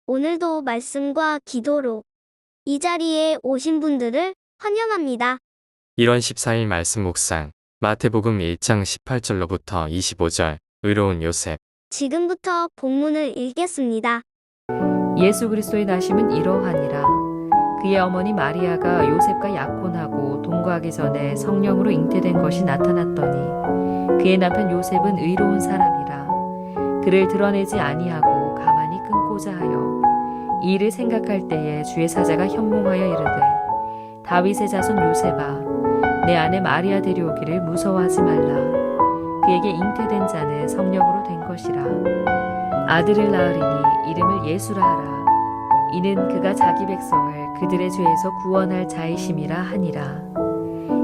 오늘도 말씀과 기도로 이 자리에 오신 분들을 환영합니다. 1월 14일 말씀 묵상 마태복음 1장 18절로부터 25절 의로운 요셉. 지금부터 본문을 읽겠습니다. 예수 그리스도의 나심은 이러하니라. 그의 어머니 마리아가 요셉과 약혼하고 동거하기 전에 성령으로 잉태된 것이 나타났더니 그의 남편 요셉은 의로운 사람이라. 그를 드러내지 아니하고 가만히 끊고자 하여 이 일을 생각할 때에 주의 사자가 현몽하여 이르되 다윗의 자손 요셉아 내 아내 마리아 데려오기를 무서워하지 말라. 그에게 잉태된 자는 성령으로 된 것이라. 아들을 낳으리니 이름을 예수라 하라. 이는 그가 자기 백성을 그들의 죄에서 구원할 자이심이라 하니라.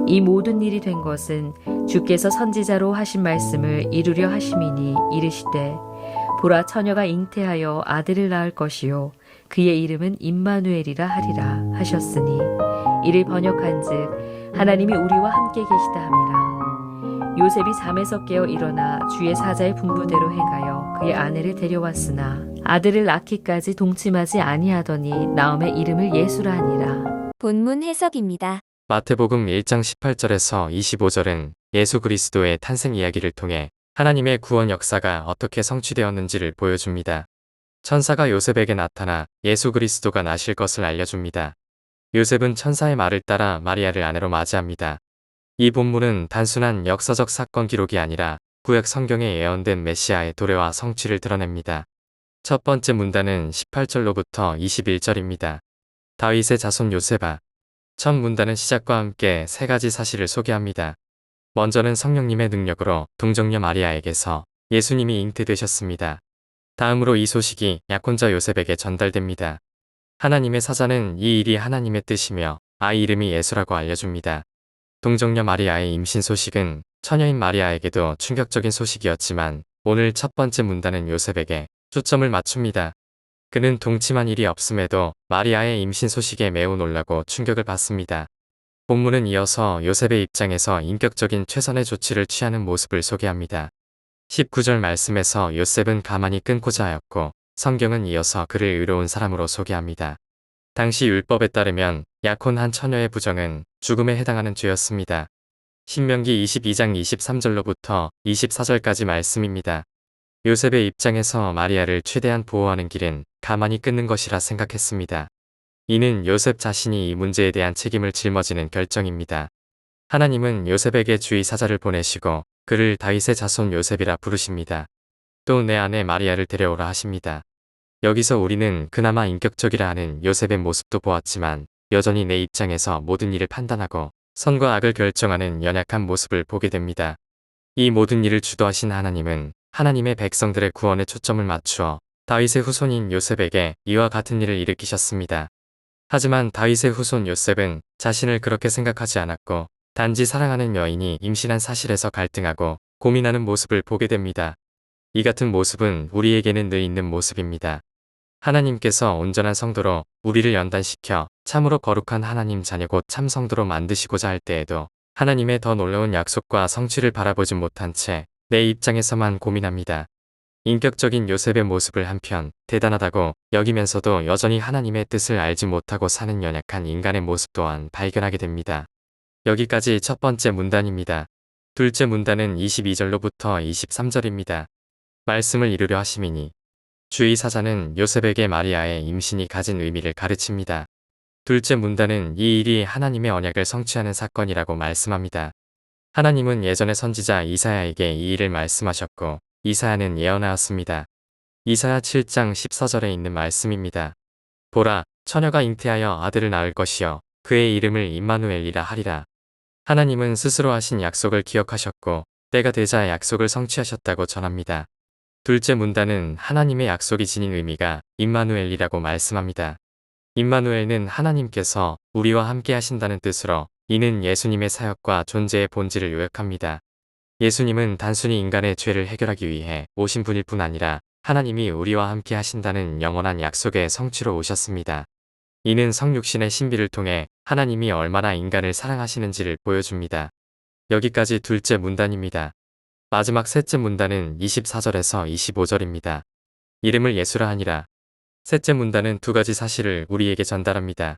이 모든 일이 된 것은 주께서 선지자로 하신 말씀을 이루려 하심이니 이르시되 보라 처녀가 잉태하여 아들을 낳을 것이요 그의 이름은 임마누엘이라 하리라 하셨으니 이를 번역한즉 하나님이 우리와 함께 계시다 함이라. 요셉이 잠에서 깨어 일어나 주의 사자의 분부대로 행하여 그의 아내를 데려왔으나 아들을 낳기까지 동침하지 아니하더니 나음의 이름을 예수라 하니라. 본문 해석입니다. 마태복음 1장 18절에서 25절은 예수 그리스도의 탄생 이야기를 통해 하나님의 구원 역사가 어떻게 성취되었는지를 보여줍니다. 천사가 요셉에게 나타나 예수 그리스도가 나실 것을 알려줍니다. 요셉은 천사의 말을 따라 마리아를 아내로 맞이합니다. 이 본문은 단순한 역사적 사건 기록이 아니라 구약 성경에 예언된 메시아의 도래와 성취를 드러냅니다. 첫 번째 문단은 18절로부터 21절입니다. 다윗의 자손 요셉아. 첫 문단은 시작과 함께 세 가지 사실을 소개합니다. 먼저는 성령님의 능력으로 동정녀 마리아에게서 예수님이 잉태되셨습니다. 다음으로 이 소식이 약혼자 요셉에게 전달됩니다. 하나님의 사자는 이 일이 하나님의 뜻이며 아이 이름이 예수라고 알려줍니다. 동정녀 마리아의 임신 소식은 처녀인 마리아에게도 충격적인 소식이었지만 오늘 첫 번째 문단은 요셉에게 초점을 맞춥니다. 그는 동침한 일이 없음에도 마리아의 임신 소식에 매우 놀라고 충격을 받습니다. 본문은 이어서 요셉의 입장에서 인격적인 최선의 조치를 취하는 모습을 소개합니다. 19절 말씀에서 요셉은 가만히 끊고자 하였고 성경은 이어서 그를 의로운 사람으로 소개합니다. 당시 율법에 따르면 약혼한 처녀의 부정은 죽음에 해당하는 죄였습니다. 신명기 22장 23절로부터 24절까지 말씀입니다. 요셉의 입장에서 마리아를 최대한 보호하는 길은 가만히 끊는 것이라 생각했습니다. 이는 요셉 자신이 이 문제에 대한 책임을 짊어지는 결정입니다. 하나님은 요셉에게 주의 사자를 보내시고 그를 다윗의 자손 요셉이라 부르십니다. 또 내 아내 마리아를 데려오라 하십니다. 여기서 우리는 그나마 인격적이라 하는 요셉의 모습도 보았지만 여전히 내 입장에서 모든 일을 판단하고 선과 악을 결정하는 연약한 모습을 보게 됩니다. 이 모든 일을 주도하신 하나님은 하나님의 백성들의 구원에 초점을 맞추어 다윗의 후손인 요셉에게 이와 같은 일을 일으키셨습니다. 하지만 다윗의 후손 요셉은 자신을 그렇게 생각하지 않았고 단지 사랑하는 여인이 임신한 사실에서 갈등하고 고민하는 모습을 보게 됩니다. 이 같은 모습은 우리에게는 늘 있는 모습입니다. 하나님께서 온전한 성도로 우리를 연단시켜 참으로 거룩한 하나님 자녀 곧 참성도로 만드시고자 할 때에도 하나님의 더 놀라운 약속과 성취를 바라보지 못한 채 내 입장에서만 고민합니다. 인격적인 요셉의 모습을 한편 대단하다고 여기면서도 여전히 하나님의 뜻을 알지 못하고 사는 연약한 인간의 모습 또한 발견하게 됩니다. 여기까지 첫 번째 문단입니다. 둘째 문단은 22절로부터 23절입니다. 말씀을 이루려 하심이니. 주의 사자는 요셉에게 마리아의 임신이 가진 의미를 가르칩니다. 둘째 문단은 이 일이 하나님의 언약을 성취하는 사건이라고 말씀합니다. 하나님은 예전의 선지자 이사야에게 이 일을 말씀하셨고 이사야는 예언하였습니다. 이사야 7장 14절에 있는 말씀입니다. 보라, 처녀가 잉태하여 아들을 낳을 것이요 그의 이름을 임마누엘이라 하리라. 하나님은 스스로 하신 약속을 기억하셨고 때가 되자 약속을 성취하셨다고 전합니다. 둘째 문단은 하나님의 약속이 지닌 의미가 임마누엘이라고 말씀합니다. 임마누엘은 하나님께서 우리와 함께 하신다는 뜻으로 이는 예수님의 사역과 존재의 본질을 요약합니다. 예수님은 단순히 인간의 죄를 해결하기 위해 오신 분일 뿐 아니라 하나님이 우리와 함께 하신다는 영원한 약속의 성취로 오셨습니다. 이는 성육신의 신비를 통해 하나님이 얼마나 인간을 사랑하시는지를 보여줍니다. 여기까지 둘째 문단입니다. 마지막 셋째 문단은 24절에서 25절입니다. 이름을 예수라 하니라. 셋째 문단은 두 가지 사실을 우리에게 전달합니다.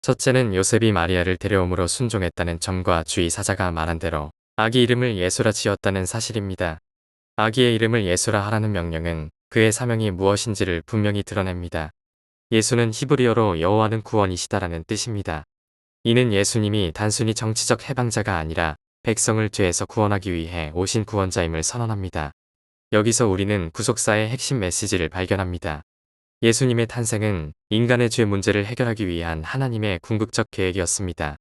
첫째는 요셉이 마리아를 데려옴으로 순종했다는 점과 주의 사자가 말한 대로 아기 이름을 예수라 지었다는 사실입니다. 아기의 이름을 예수라 하라는 명령은 그의 사명이 무엇인지를 분명히 드러냅니다. 예수는 히브리어로 여호와는 구원이시다라는 뜻입니다. 이는 예수님이 단순히 정치적 해방자가 아니라 백성을 죄에서 구원하기 위해 오신 구원자임을 선언합니다. 여기서 우리는 구속사의 핵심 메시지를 발견합니다. 예수님의 탄생은 인간의 죄 문제를 해결하기 위한 하나님의 궁극적 계획이었습니다.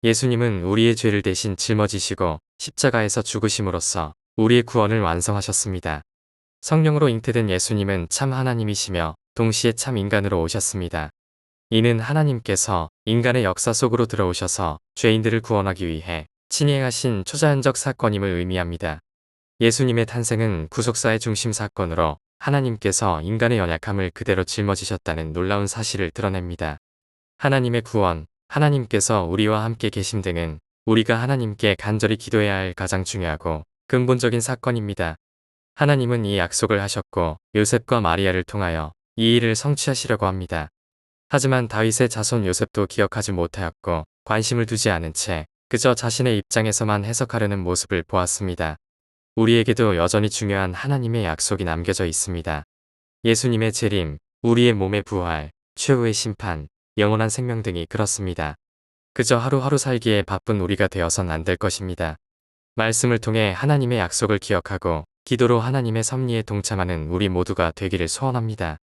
예수님은 우리의 죄를 대신 짊어지시고 십자가에서 죽으심으로써 우리의 구원을 완성하셨습니다. 성령으로 잉태된 예수님은 참 하나님이시며 동시에 참 인간으로 오셨습니다. 이는 하나님께서 인간의 역사 속으로 들어오셔서 죄인들을 구원하기 위해 친히 행하신 초자연적 사건임을 의미합니다. 예수님의 탄생은 구속사의 중심 사건으로 하나님께서 인간의 연약함을 그대로 짊어지셨다는 놀라운 사실을 드러냅니다. 하나님의 구원, 하나님께서 우리와 함께 계심 등은 우리가 하나님께 간절히 기도해야 할 가장 중요하고 근본적인 사건입니다. 하나님은 이 약속을 하셨고 요셉과 마리아를 통하여 이 일을 성취하시려고 합니다. 하지만 다윗의 자손 요셉도 기억하지 못하였고 관심을 두지 않은 채 그저 자신의 입장에서만 해석하려는 모습을 보았습니다. 우리에게도 여전히 중요한 하나님의 약속이 남겨져 있습니다. 예수님의 재림, 우리의 몸의 부활, 최후의 심판, 영원한 생명 등이 그렇습니다. 그저 하루하루 살기에 바쁜 우리가 되어선 안 될 것입니다. 말씀을 통해 하나님의 약속을 기억하고 기도로 하나님의 섭리에 동참하는 우리 모두가 되기를 소원합니다.